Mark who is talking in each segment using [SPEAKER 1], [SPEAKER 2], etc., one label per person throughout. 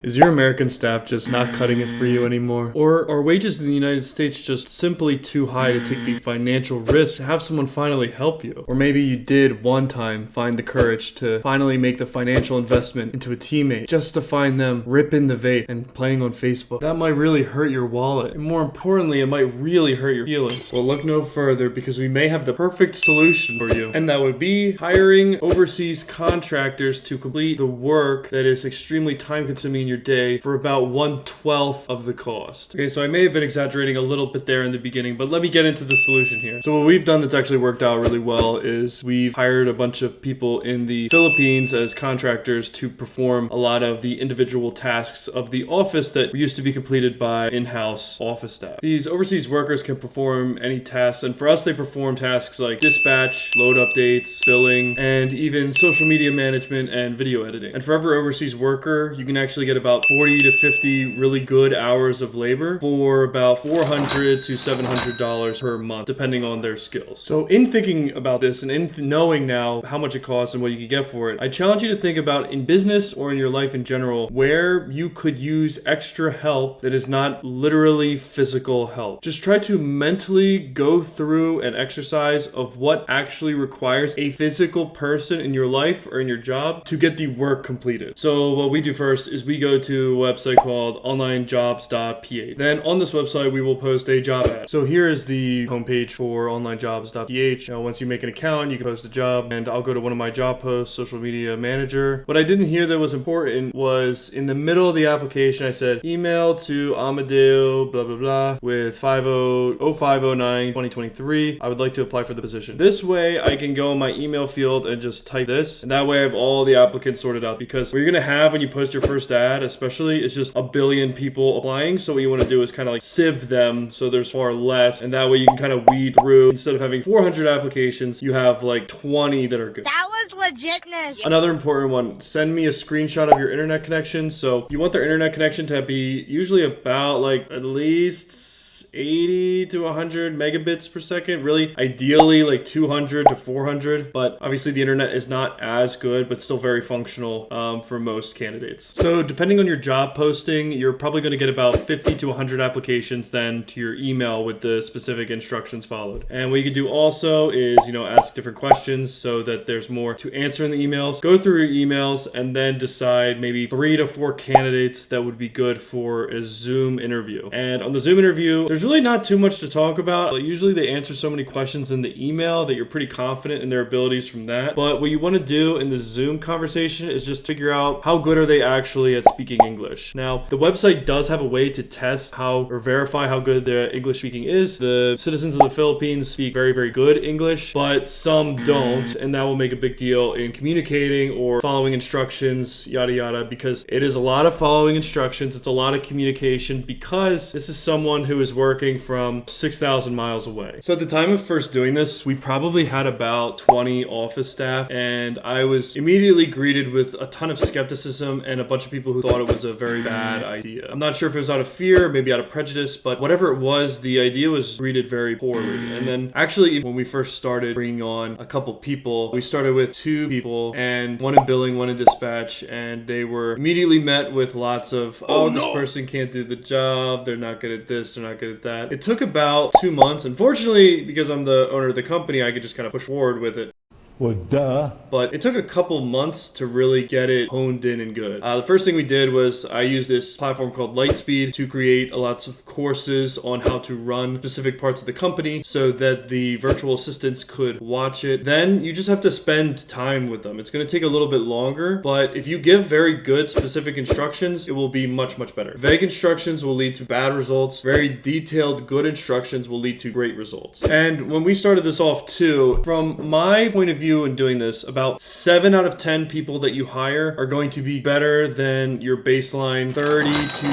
[SPEAKER 1] Is your American staff just not cutting it for you anymore? Or are wages in the United States just simply too high to take the financial risk to have someone finally help you? Or maybe you did one time find the courage to finally make the financial investment into a teammate just to find them ripping the vape and playing on Facebook. That might really hurt your wallet. And more importantly, it might really hurt your feelings. Well, look no further because we may have the perfect solution for you. And that would be hiring overseas contractors to complete the work that is extremely time consuming in your day for about 1/12 of the cost. Okay, so I may have been exaggerating a little bit there in the beginning, but let me get into the solution here. So what we've done that's actually worked out really well is we've hired a bunch of people in the Philippines as contractors to perform a lot of the individual tasks of the office that used to be completed by in-house office staff. These overseas workers can perform any tasks, and for us they perform tasks like dispatch, load updates, billing, and even social media management and video editing. And for every overseas worker, you can actually get about 40 to 50 really good hours of labor for about $400 to $700 per month, depending on their skills. So in thinking about this and in knowing now how much it costs and what you can get for it, I challenge you to think about in business or in your life in general, where you could use extra help that is not literally physical help. Just try to mentally go through an exercise of what actually requires a physical person in your life or in your job to get the work completed. So what we do first is we go to a website called onlinejobs.ph. Then on this website, we will post a job ad. So here is the homepage for onlinejobs.ph. Now, once you make an account, you can post a job, and I'll go to one of my job posts, social media manager. What I didn't hear that was important was in the middle of the application, I said, email to Amadeo, blah, blah, blah, with 0509-2023. I would like to apply for the position. This way, I can go in my email field and just type this, and that way I have all the applicants sorted out, because what you're gonna have when you post your first ad, especially, is just a billion people applying. So what you want to do is kind of like sieve them so there's far less, and that way you can kind of weed through. Instead of having 400 applications, you have like 20 that are good.
[SPEAKER 2] That was legitness.
[SPEAKER 1] Another important one, send me a screenshot of your internet connection. So you want their internet connection to be usually about like at least 80 to 100 megabits per second. Really, ideally like 200 to 400, but obviously the internet is not as good, but still very functional for most candidates. So depending on your job posting, you're probably going to get about 50 to 100 applications then to your email with the specific instructions followed. And what you can do also is, ask different questions so that there's more to answer in the emails. Go through your emails and then decide maybe 3 to 4 candidates that would be good for a Zoom interview. And on the Zoom interview, there's really not too much to talk about. Usually they answer so many questions in the email that you're pretty confident in their abilities from that. But what you want to do in the Zoom conversation is just figure out how good are they actually at speaking English. Now, the website does have a way to test or verify how good their English speaking is. The citizens of the Philippines speak very, very good English, but some don't, and that will make a big deal in communicating or following instructions, yada yada, because it is a lot of following instructions, it's a lot of communication, because this is someone who is working from 6,000 miles away. So at the time of first doing this, we probably had about 20 office staff, and I was immediately greeted with a ton of skepticism and a bunch of people who thought it was a very bad idea. I'm not sure if it was out of fear, maybe out of prejudice, but whatever it was, the idea was greeted very poorly. And then actually, when we first started bringing on a couple people, we started with 2 people, and one in billing, one in dispatch, and they were immediately met with lots of, this person can't do the job, they're not good at this, they're not good at that. It took about 2 months. Unfortunately, because I'm the owner of the company, I could just kind of push forward with it.
[SPEAKER 3] Well, duh.
[SPEAKER 1] But it took a couple months to really get it honed in and good. The first thing we did was I used this platform called Lightspeed to create lots of courses on how to run specific parts of the company so that the virtual assistants could watch it. Then you just have to spend time with them. It's going to take a little bit longer, but if you give very good specific instructions, it will be much, much better. Vague instructions will lead to bad results. Very detailed, good instructions will lead to great results. And when we started this off too, from my point of view, in doing this, about 7 out of 10 people that you hire are going to be better than your baseline $30,000 to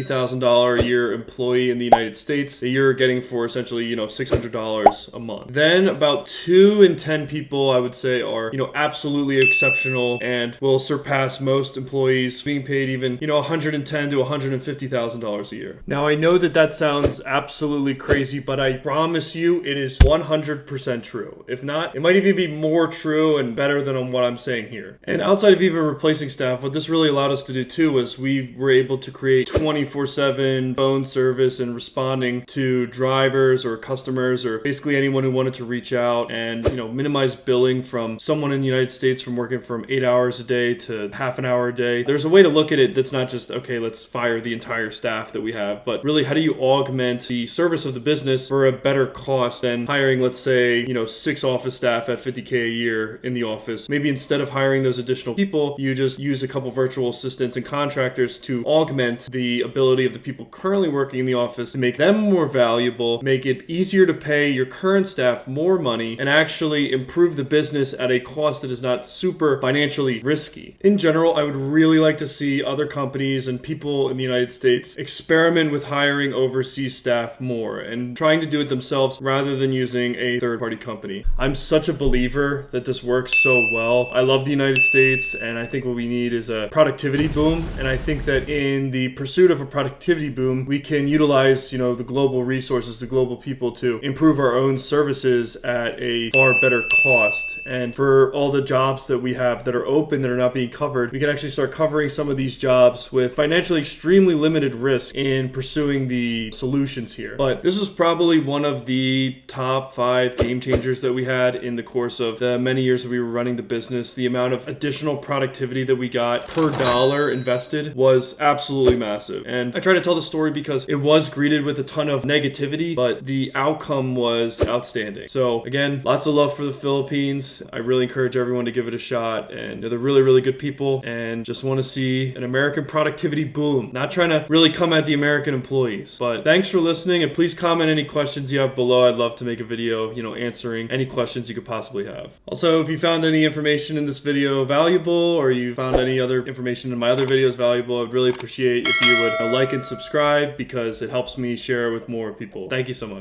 [SPEAKER 1] $70,000 a year employee in the United States that you're getting for essentially, $600 a month. Then about 2 in 10 people I would say are, absolutely exceptional and will surpass most employees being paid even, $110,000 to $150,000 a year. Now I know that sounds absolutely crazy, but I promise you it is 100% true. If not, it might even be more more true and better than what I'm saying here. And outside of even replacing staff, what this really allowed us to do too was we were able to create 24/7 phone service and responding to drivers or customers or basically anyone who wanted to reach out, and minimize billing from someone in the United States from working from 8 hours a day to half an hour a day. There's a way to look at it that's not just, okay, let's fire the entire staff that we have, but really how do you augment the service of the business for a better cost than hiring, let's say, 6 office staff at $50K a year in the office. Maybe instead of hiring those additional people, you just use a couple virtual assistants and contractors to augment the ability of the people currently working in the office to make them more valuable, make it easier to pay your current staff more money, and actually improve the business at a cost that is not super financially risky. In general, I would really like to see other companies and people in the United States experiment with hiring overseas staff more and trying to do it themselves rather than using a third-party company. I'm such a believer that this works so well. I love the United States, and I think what we need is a productivity boom. And I think that in the pursuit of a productivity boom, we can utilize, the global resources, the global people to improve our own services at a far better cost. And for all the jobs that we have that are open, that are not being covered, we can actually start covering some of these jobs with financially extremely limited risk in pursuing the solutions here. But this was probably one of the top 5 game changers that we had in the course of the many years that we were running the business. The amount of additional productivity that we got per dollar invested was absolutely massive. And I try to tell the story because it was greeted with a ton of negativity, but the outcome was outstanding. So again, lots of love for the Philippines. I really encourage everyone to give it a shot, and they're really, really good people, and just want to see an American productivity boom. Not trying to really come at the American employees, but thanks for listening, and please comment any questions you have below. I'd love to make a video, answering any questions you could possibly have. Also, if you found any information in this video valuable, or you found any other information in my other videos valuable, I'd really appreciate if you would like and subscribe, because it helps me share with more people. Thank you so much.